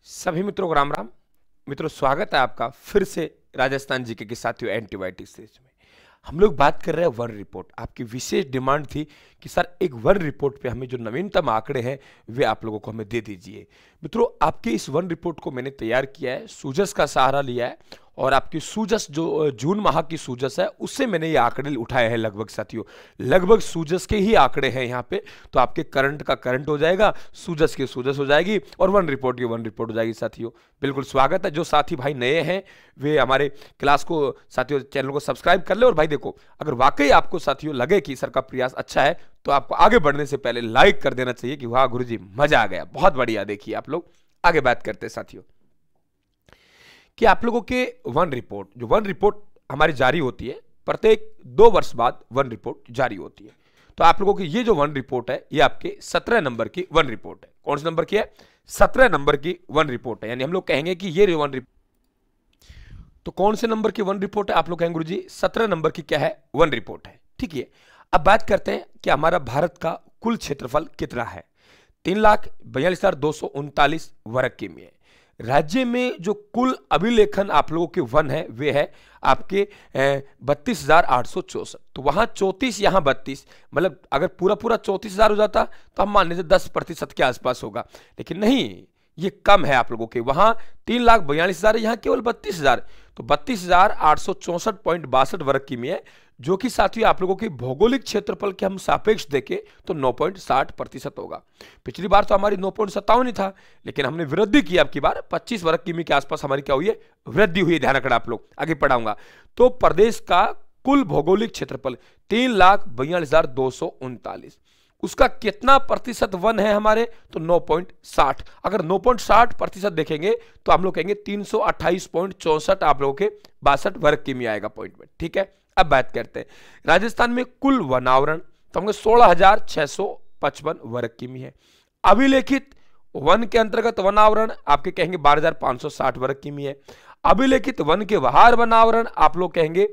सभी मित्रों को राम राम। मित्रों, स्वागत है आपका फिर से राजस्थान जीके के साथियों एंटीबायोटिक सीरीज में। हम लोग बात कर रहे हैं वन रिपोर्ट। आपकी विशेष डिमांड थी कि सर एक वन रिपोर्ट पे हमें जो नवीनतम आंकड़े हैं वे आप लोगों को हमें दे दीजिए। मित्रों, आपके इस वन रिपोर्ट को मैंने तैयार किया है, सूजस का सहारा लिया है और आपकी सूजस जो जून माह की सूजस है उससे मैंने ये आंकड़े उठाए हैं। लगभग साथियों लगभग सूजस के ही आंकड़े हैं यहाँ पे। तो आपके करंट का करंट हो जाएगा, सूजस की सूजस हो जाएगी और वन रिपोर्ट की वन रिपोर्ट हो जाएगी। साथियों बिल्कुल स्वागत है। जो साथी भाई नए हैं वे हमारे क्लास को साथियों चैनल को सब्सक्राइब कर ले। और भाई देखो, अगर वाकई आपको साथियों लगे कि सर का प्रयास अच्छा है तो आपको आगे बढ़ने से पहले लाइक कर देना चाहिए कि वाह गुरुजी मजा आ गया, बहुत बढ़िया। देखिए आप लोग आगे बात करते हैं साथियों कि आप लोगों के वन रिपोर्ट हमारी जारी होती है प्रत्येक 2 वर्ष बाद वन रिपोर्ट जारी होती है। तो आप लोगों की ये जो वन रिपोर्ट है ये आपके 17 नंबर की वन रिपोर्ट है। कौन से नंबर की है? 17 नंबर की वन रिपोर्ट है। यानी हम लोग कहेंगे कि ये वन रिपोर्ट, तो कौन से नंबर की वन रिपोर्ट है? आप लोग कहेंगे गुरुजी 17 नंबर की क्या है? वन रिपोर्ट है। ठीक है, अब बात करते हैं कि हमारा भारत का कुल क्षेत्रफल कितना है। 3,42,239 वर्ग किमी है। राज्य में जो कुल अभिलेखन आप लोगों के वन है वे है आपके 32,864। तो वहां 34 यहां 32, मतलब अगर पूरा 34,000 हो जाता तो हम मान लीजिए 10% के आसपास होगा, लेकिन नहीं, ये कम है आप लोगों के। वहां 3,42,000 यहां केवल 32,000। तो 32,864.62 वर्ग किमी है, जो कि साथियों आप लोगों के भौगोलिक क्षेत्रफल के हम सापेक्ष देखें तो 9.60% होगा। पिछली बार तो हमारी 9.57 ही था, लेकिन हमने वृद्धि की। अब की बार 25 वर्ग किमी के आसपास हमारी क्या हुई है? वृद्धि हुई है। ध्यान रखना आप लोग, आगे पढ़ाऊंगा। तो प्रदेश का कुल भौगोलिक क्षेत्रफल 3,42,239, उसका कितना प्रतिशत वन है हमारे? तो 9.60। अगर 9.60% देखेंगे तो हम लोग कहेंगे 328.64 आप लोगों के 62 वर्ग किमी आएगा पॉइंट में। ठीक है, अब बात करते हैं राजस्थान में कुल वनावरण, तो हमको 16,655 वर्ग किमी है। अभिलेखित वन के अंतर्गत वनावरण आपके कहेंगे 12,560 वर्ग किमी है। अभिलेखित वन के बाहर वनावरण आप लोग कहेंगे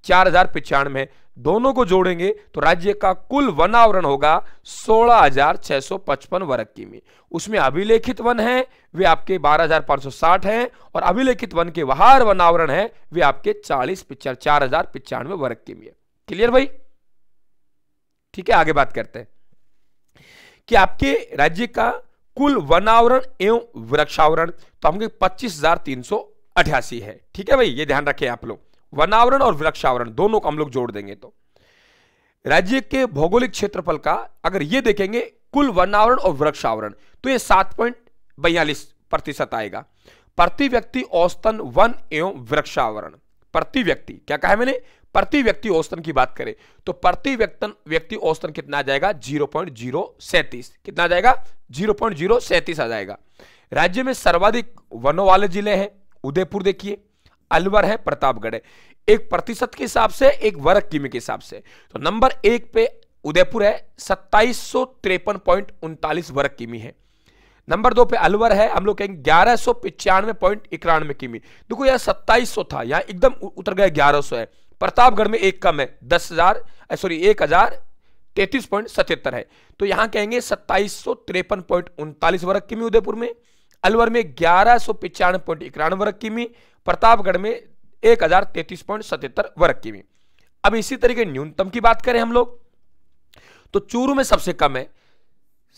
4,095 है। दोनों को जोड़ेंगे तो राज्य का कुल वनावरण होगा 16,655 वर्ग किमी। उसमें अभिलेखित वन है वे आपके 12,560 हैं और अभिलेखित वन के बाहर वनावरण है वे आपके 4,095 वर्ग किमी है। क्लियर भाई? ठीक है, आगे बात करते हैं कि आपके राज्य का कुल वनावरण एवं वृक्षावरण, तो हमके 25,388 है। ठीक है भाई, ये ध्यान रखें आप लोग, वनावरण और वृक्षावरण दोनों को हम लोग जोड़ देंगे तो राज्य के भौगोलिक क्षेत्रफल का अगर ये देखेंगे कुल वनावरण और वृक्षावरण तो ये 7.42% आएगा। प्रति व्यक्ति औसतन वन एवं वृक्षावरण, प्रति व्यक्ति क्या कहा है मैंने? प्रति व्यक्ति औसतन की बात करें तो प्रति व्यक्ति औसतन कितना आ जाएगा? 0.037। कितना आ जाएगा? 0.037 आ जाएगा। राज्य में सर्वाधिक वनों वाले जिले हैं उदयपुर देखिए, अलवर है, प्रतापगढ़ है। एक प्रतिशत के हिसाब से, एक वर्ग किमी के हिसाब से तो नंबर 1 पे उदयपुर है, 2753.39 वर्ग किमी है। नंबर 2 पे अलवर है, हम लोग कहेंगे 1195.91 किमी। देखो यार 2700 था, यहां एकदम उतर गया 1100 है। प्रतापगढ़ में एक कम है, 1033.77 है। तो यहां कहेंगे 2753.39 वर्ग किमी उदयपुर में, अलवर में 1195.91 वर्ग किमी, प्रतापगढ़ में 1033.77 वर्ग किमी। अब इसी तरीके न्यूनतम की बात करें हम लोग तो चूरू में सबसे कम है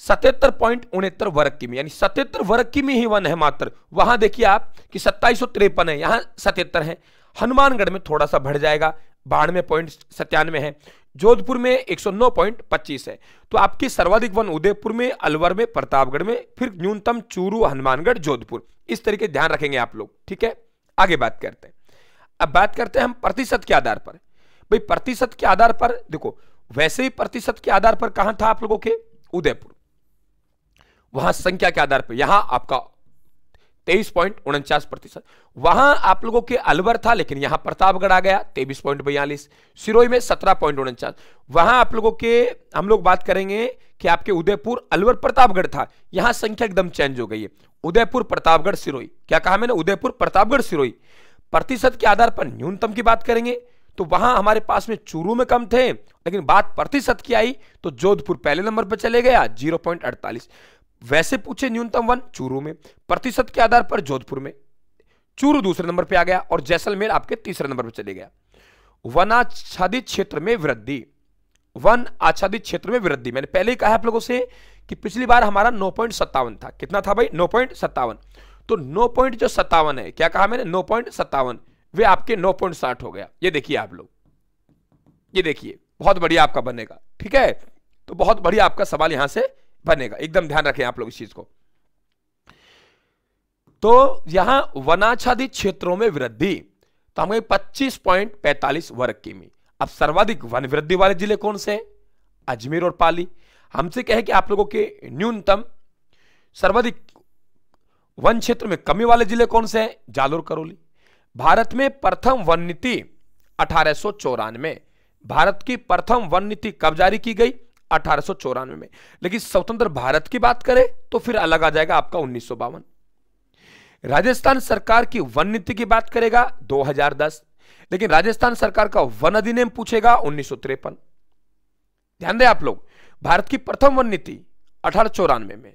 77.69 वर्ग किमी, यानी 77 वर्ग किमी ही वन है मात्र। वहां देखिए आप कि 2753 है, यहां 77 है। हनुमानगढ़ में थोड़ा सा बढ़ जाएगा, 92.97 है। जोधपुर में 109.25 है। तो आपके सर्वाधिक वन उदयपुर में, अलवर में, प्रतापगढ़ में, फिर न्यूनतम चूरू, हनुमानगढ़, जोधपुर। इस तरीके ध्यान रखेंगे आप लोग। ठीक है, आगे बात करते हैं। अब बात करते हैं हम प्रतिशत के आधार पर। भाई प्रतिशत के आधार पर देखो, वैसे ही प्रतिशत के आधार पर कहां था आप लोगों के? उदयपुर। वहां संख्या के आधार पर यहां आपका 23.49%। वहां आप लोगों के अलवर था, लेकिन यहां प्रतापगढ़ आ गया 23.42। सिरोही में 17.49। वहां आप लोगों के हम लोग बात करेंगे कि आपके उदयपुर, अलवर, प्रतापगढ़ था, यहां संख्या एकदम चेंज हो गई है। उदयपुर, प्रतापगढ़, सिरोही। क्या कहा मैंने? उदयपुर, प्रतापगढ़, सिरोही। प्रतिशत के आधार पर न्यूनतम की बात करेंगे तो वहां हमारे पास में चूरू में कम थे, लेकिन बात प्रतिशत की आई तो जोधपुर पहले नंबर पर चले गया 0.48। वैसे पूछे न्यूनतम वन चूरू में, प्रतिशत के आधार पर जोधपुर में, चूरू दूसरे नंबर पे आ गया और जैसलमेर आपके तीसरे नंबर पे चले गया। वनाच्छादित क्षेत्र में वृद्धि, वन आच्छादित क्षेत्र में वृद्धि, मैंने पहले ही कहा आप लोगों से कि पिछली बार हमारा 9.57 था। कितना था भाई? 9.57। तो 9.57 है, क्या कहा मैंने? 9.57, वे आपके 9.60 हो गया। ये देखिए आप लोग, ये देखिए, बहुत बढ़िया आपका बनेगा। ठीक है, तो बहुत बढ़िया आपका सवाल यहां से बनेगा, एकदम ध्यान रखें आप लोग इस चीज को। तो यहां वनाच्छादित क्षेत्रों में वृद्धि, तो हमें 25.45 वर्ग किमी। अब सर्वाधिक वन वृद्धि वाले जिले कौन से हैं? अजमेर और पाली। हमसे कहे कि आप लोगों के न्यूनतम सर्वाधिक वन क्षेत्र में कमी वाले जिले कौन से हैं? जालोर, करौली। भारत में प्रथम वन नीति 1894, भारत की प्रथम वन नीति कब जारी की गई? 1894 में। लेकिन स्वतंत्र भारत की बात करें तो फिर अलग आ जाएगा आपका 1952। राजस्थान सरकार की वन नीति की बात करेगा 2010, लेकिन राजस्थान सरकार का वन अधिनियम पूछेगा 1953। ध्यान दें आप लोग, भारत की प्रथम वन नीति 1894 में,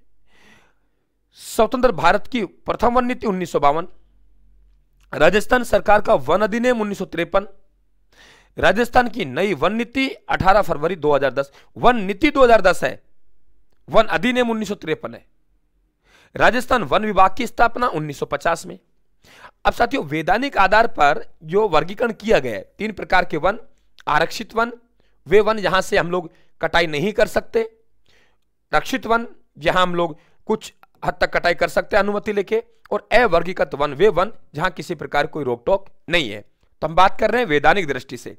स्वतंत्र भारत की प्रथम वन नीति 1952, राजस्थान सरकार का वन अधिनियम 1953, राजस्थान की नई वन नीति 18 फरवरी 2010। वन नीति 2010 है, वन अधिनियम 1953 है। राजस्थान वन विभाग की स्थापना 1950 में। अब साथियों, वैधानिक आधार पर जो वर्गीकरण किया गया है, 3 प्रकार के वन: आरक्षित वन, वे वन जहां से हम लोग कटाई नहीं कर सकते; रक्षित वन, जहां हम लोग कुछ हद तक कटाई कर सकते हैं अनुमति लेके; और अवर्गीकृत वन, वे वन जहां किसी प्रकार कोई रोक टोक नहीं है। तो हम बात कर रहे हैं वैधानिक दृष्टि से।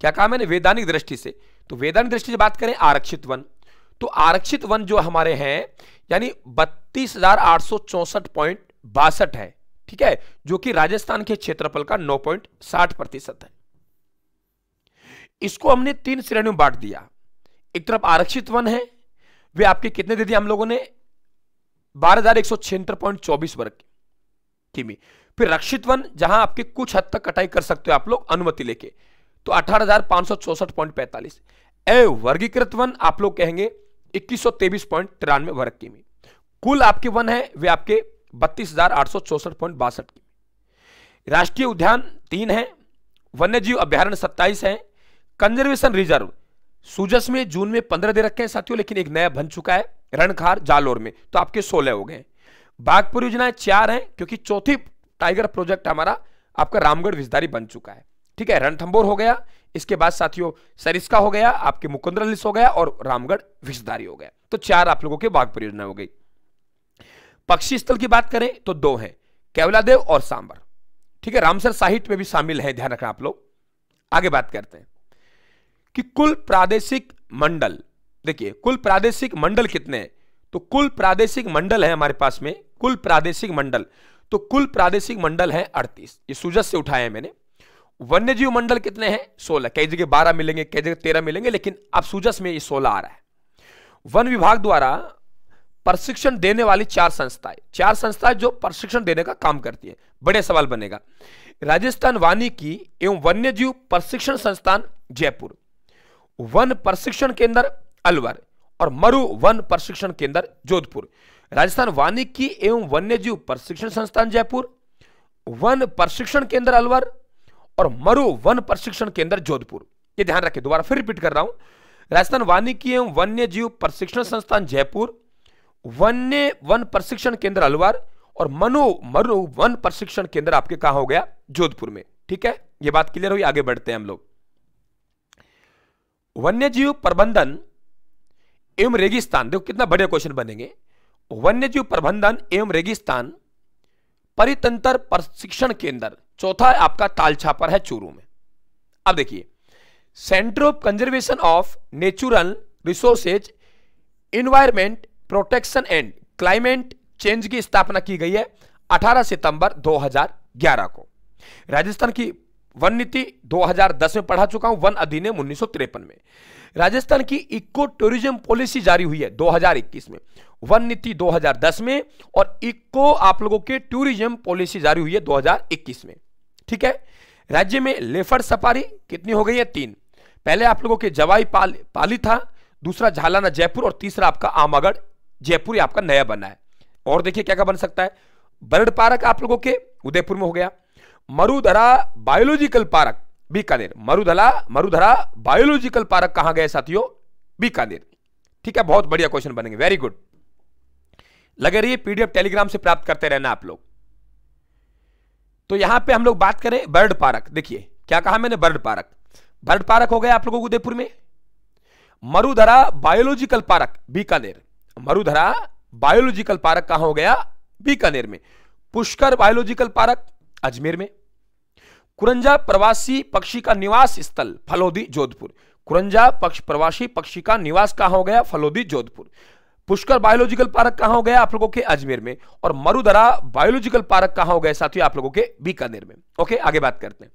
क्या कहा मैंने? वैधानिक दृष्टि से। तो वैधानिक दृष्टि से बात करें आरक्षित वन, तो आरक्षित वन जो हमारे हैं यानी 32,864.62 है। ठीक है, जो कि राजस्थान के क्षेत्रफल का 9.60% है। इसको हमने 3 श्रेणियों में बांट दिया। एक तरफ आरक्षित वन है, वे आपके कितने दे दिए हम लोगों ने? 12,176.24 वर्ग किमी। फिर रक्षित वन, जहां आपके कुछ हद तक कटाई कर सकते हो आप लोग अनुमति लेके, तो 18,564.45। अवर्गीकृत वन आप लोग कहेंगे 2123.93 वर्ग किमी। कुल आपके वन है वे आपके 32,864.62 किमी। राष्ट्रीय उद्यान 3 है, वन्यजीव अभ्यारण्य 27 है, कंजर्वेशन रिजर्व सूजस में जून में 15 दे रखे हैं साथियों, लेकिन एक नया बन चुका है रणखार जालोर में, तो आपके 16 हो गए। बाघ परियोजनाएं 4 हैं, क्योंकि चौथी टाइगर प्रोजेक्ट हमारा आपका रामगढ़ विषधारी बन चुका है। ठीक है, रणथंबोर हो गया, इसके बाद साथियों सरिस्का हो गया, आपके मुकुंदरा लिस हो गया और रामगढ़ विषधारी हो गया। तो 4 आप लोगों के बाघ परियोजना हो गई। पक्षी स्थल की बात करें तो 2 हैं, केवलादेव और सांबर। ठीक है, रामसर साहित्य में भी शामिल है, ध्यान रखना आप लोग। आगे बात करते हैं कि कुल प्रादेशिक मंडल, देखिए कुल प्रादेशिक मंडल कितने हैं? तो कुल प्रादेशिक मंडल है हमारे पास में, कुल प्रादेशिक मंडल, तो कुल प्रादेशिक मंडल है 38। ये सूजस से उठाए हैं मैंने। वन्यजीव मंडल कितने हैं? 16। कई जगह 12 मिलेंगे, कई जगह 13 मिलेंगे, लेकिन अब सूजस में ये 16 आ रहा है। वन विभाग द्वारा प्रशिक्षण देने वाली 4 संस्थाएं जो प्रशिक्षण देने का काम करती है। बड़े सवाल बनेगा। राजस्थान वानिकी एवं वन्यजीव प्रशिक्षण संस्थान जयपुर, वन प्रशिक्षण केंद्र अलवर और मरु वन प्रशिक्षण केंद्र जोधपुर। राजस्थान वानिकी एवं वन्यजीव प्रशिक्षण संस्थान जयपुर, वन प्रशिक्षण केंद्र अलवर और मरु वन प्रशिक्षण केंद्र जोधपुर। ये ध्यान रखें, दोबारा फिर रिपीट कर रहा हूं। राजस्थान वानिकी एवं वन्यजीव प्रशिक्षण संस्थान जयपुर, वन्य वन प्रशिक्षण केंद्र अलवर और मरु वन प्रशिक्षण केंद्र आपके कहां हो गया? जोधपुर में। ठीक है, ये बात क्लियर हुई। आगे बढ़ते हैं हम लोग। वन्यजीव प्रबंधन एवं रेगिस्तान, देखो कितना बढ़िया क्वेश्चन बनेंगे। वन्यजीव प्रबंधन एवं रेगिस्तान परितंत्र प्रशिक्षण केंद्र, चौथा आपका तालछापर है चूरू में। अब देखिए, centre of conservation of natural resources, environment protection and climate change की स्थापना की गई है 18 सितंबर 2011 को। राजस्थान की वन नीति 2010 में पढ़ा चुका हूं, वन अधिनियम 1953 में। राजस्थान की इको टूरिज्म पॉलिसी जारी हुई है 2021 में, वन नीति 2010 में, और इको आप लोगों के टूरिज्म पॉलिसी जारी हुई है 2021 में। ठीक है, राज्य में लेफर्ड सफारी कितनी हो गई है? 3। पहले आप लोगों के जवाई पाली था, दूसरा झालाना जयपुर और तीसरा आपका आमागढ़ जयपुर आपका नया बना है। और देखिए क्या क्या बन सकता है, बर्ड पार्क आप लोगों के उदयपुर में हो गया, Marudhara biological park Bikaner, Marudhara biological park कहां गए साथियों, बीकानेर। ठीक है, बहुत बढ़िया क्वेश्चन बनेंगे, वेरी गुड। लगे रहिए, पीडीएफ टेलीग्राम से प्राप्त करते रहना आप लोग। तो यहां पे हम लोग बात करें बर्ड पार्क, देखिए क्या कहा मैंने, बर्ड पार्क हो गया आप लोगों को उदयपुर में, Marudhara biological park Bikaner, Marudhara biological park कहां हो गया, बीकानेर में, पुष्कर बायोलॉजिकल पार्क अजमेर में, कुरंजा प्रवासी पक्षी का निवास स्थल फलोदी जोधपुर, कुरंजा प्रवासी पक्षी का निवास कहां हो गया, फलोदी जोधपुर, पुष्कर बायोलॉजिकल पार्क कहां हो गया आप लोगों के अजमेर में, और मरुधरा बायोलॉजिकल पार्क कहां हो गया साथियों आप लोगों के बीकानेर में। ओके, आगे बात करते हैं।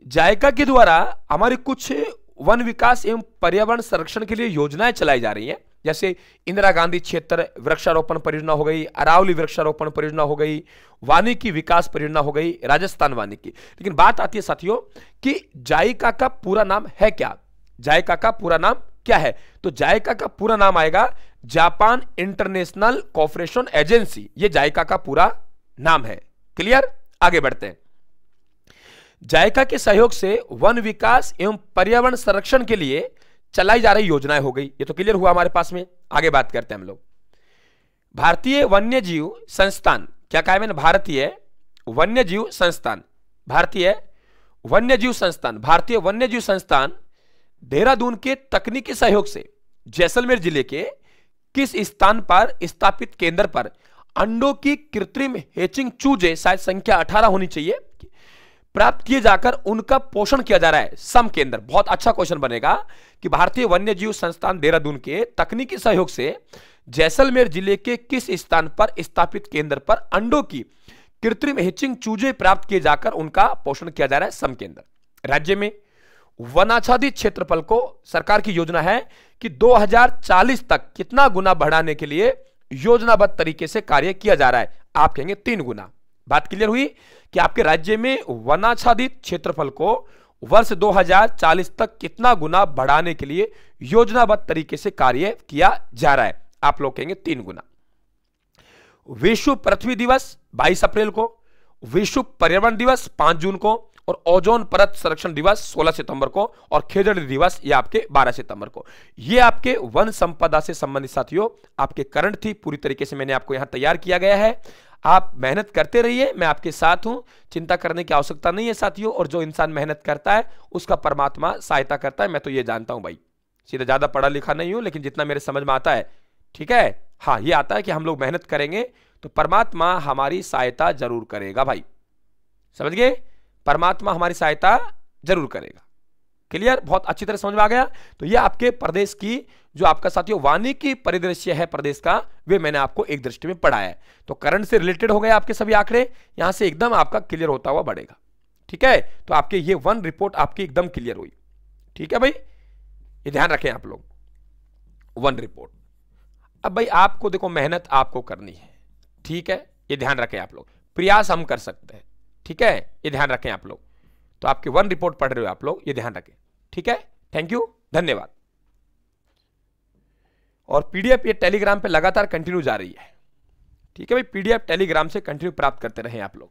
जायका के द्वारा हमारे कुछ वन विकास एवं पर्यावरण संरक्षण के लिए योजनाएं चलाई जा रही हैं, जैसे इंदिरा गांधी क्षेत्र वृक्षारोपण परियोजना हो गई, अरावली वृक्षारोपण परियोजना हो गई, वानिकी विकास परियोजना हो गई, राजस्थान वानिकी। लेकिन बात आती है साथियों कि जायका का पूरा नाम है क्या, जायका का पूरा नाम क्या है, तो जायका का पूरा नाम आएगा जापान इंटरनेशनल कोऑपरेशन एजेंसी, ये जायका का पूरा नाम है। क्लियर, आगे बढ़ते हैं। जायका के सहयोग से वन विकास एवं पर्यावरण संरक्षण के लिए चलाई जा रही योजनाएं हो गई, ये तो क्लियर हुआ हमारे पास में। आगे बात करते हैं हम लोग। भारतीय वन्यजीव संस्थान, क्या कहा है मैंने, भारतीय वन्यजीव संस्थान, भारतीय वन्यजीव संस्थान देहरादून के तकनीकी सहयोग से जैसलमेर जिले के किस स्थान पर स्थापित केंद्र पर अंडों की कृत्रिम हेचिंग चूजे, शायद संख्या 18 होनी चाहिए, प्राप्त किए जाकर उनका पोषण किया जा रहा है। सम केंद्र, बहुत अच्छा क्वेश्चन बनेगा कि भारतीय वन्यजीव संस्थान देहरादून के तकनीकी सहयोग से जैसलमेर जिले के किस स्थान पर स्थापित केंद्र पर अंडों की कृत्रिम हेचिंग चूजे प्राप्त किए जाकर उनका पोषण किया जा रहा है, सम केंद्र। राज्य में वनाच्छादित क्षेत्रफल को सरकार की योजना है कि 2040 तक कितना गुना बढ़ाने के लिए योजनाबद्ध तरीके से कार्य किया जा रहा है, आप कहेंगे 3 गुना। बात क्लियर हुई कि आपके राज्य में वनाच्छादित क्षेत्रफल को वर्ष 2040 तक कितना गुना बढ़ाने के लिए योजनाबद्ध तरीके से कार्य किया जा रहा है, आप लोग कहेंगे 3 गुना। विश्व पृथ्वी दिवस 22 अप्रैल को, विश्व पर्यावरण दिवस 5 जून को, और ओजोन परत संरक्षण दिवस 16 सितंबर को, और खेजड़ी दिवस ये आपके 12 सितंबर को। ये आपके वन संपदा से संबंधित साथियों आपके करंट थी, पूरी तरीके से मैंने आपको यहां तैयार किया गया है। आप मेहनत करते रहिए, मैं आपके साथ हूं, चिंता करने की आवश्यकता नहीं है साथियों। और जो इंसान मेहनत करता है उसका परमात्मा सहायता करता है, मैं तो ये जानता हूं भाई। सीधा ज्यादा पढ़ा लिखा नहीं हूं, लेकिन जितना मेरे समझ में आता है, ठीक है, हाँ ये आता है कि हम लोग मेहनत करेंगे तो परमात्मा हमारी सहायता जरूर करेगा भाई, समझ गए, परमात्मा हमारी सहायता जरूर करेगा। क्लियर, बहुत अच्छी तरह समझ में आ गया। तो ये आपके प्रदेश की जो आपका साथियों वानिकी परिदृश्य है प्रदेश का, वे मैंने आपको एक दृष्टि में पढ़ाया है। तो करंट से रिलेटेड हो गए आपके सभी आंकड़े, यहां से एकदम आपका क्लियर होता हुआ बढ़ेगा। ठीक है, तो आपके ये वन रिपोर्ट आपकी एकदम क्लियर हुई। ठीक है भाई, ये ध्यान रखें आप लोग, वन रिपोर्ट। अब भाई आपको देखो मेहनत आपको करनी है, ठीक है, ये ध्यान रखें आप लोग, प्रयास हम कर सकते हैं, ठीक है, ये ध्यान रखें आप लोग। तो आपके वन रिपोर्ट पढ़ रहे हो आप लोग, ये ध्यान रखें, ठीक है, थैंक यू, धन्यवाद। और पीडीएफ ये टेलीग्राम पे लगातार कंटिन्यू जा रही है, ठीक है भाई, पीडीएफ टेलीग्राम से कंटिन्यू प्राप्त करते रहे आप लोग।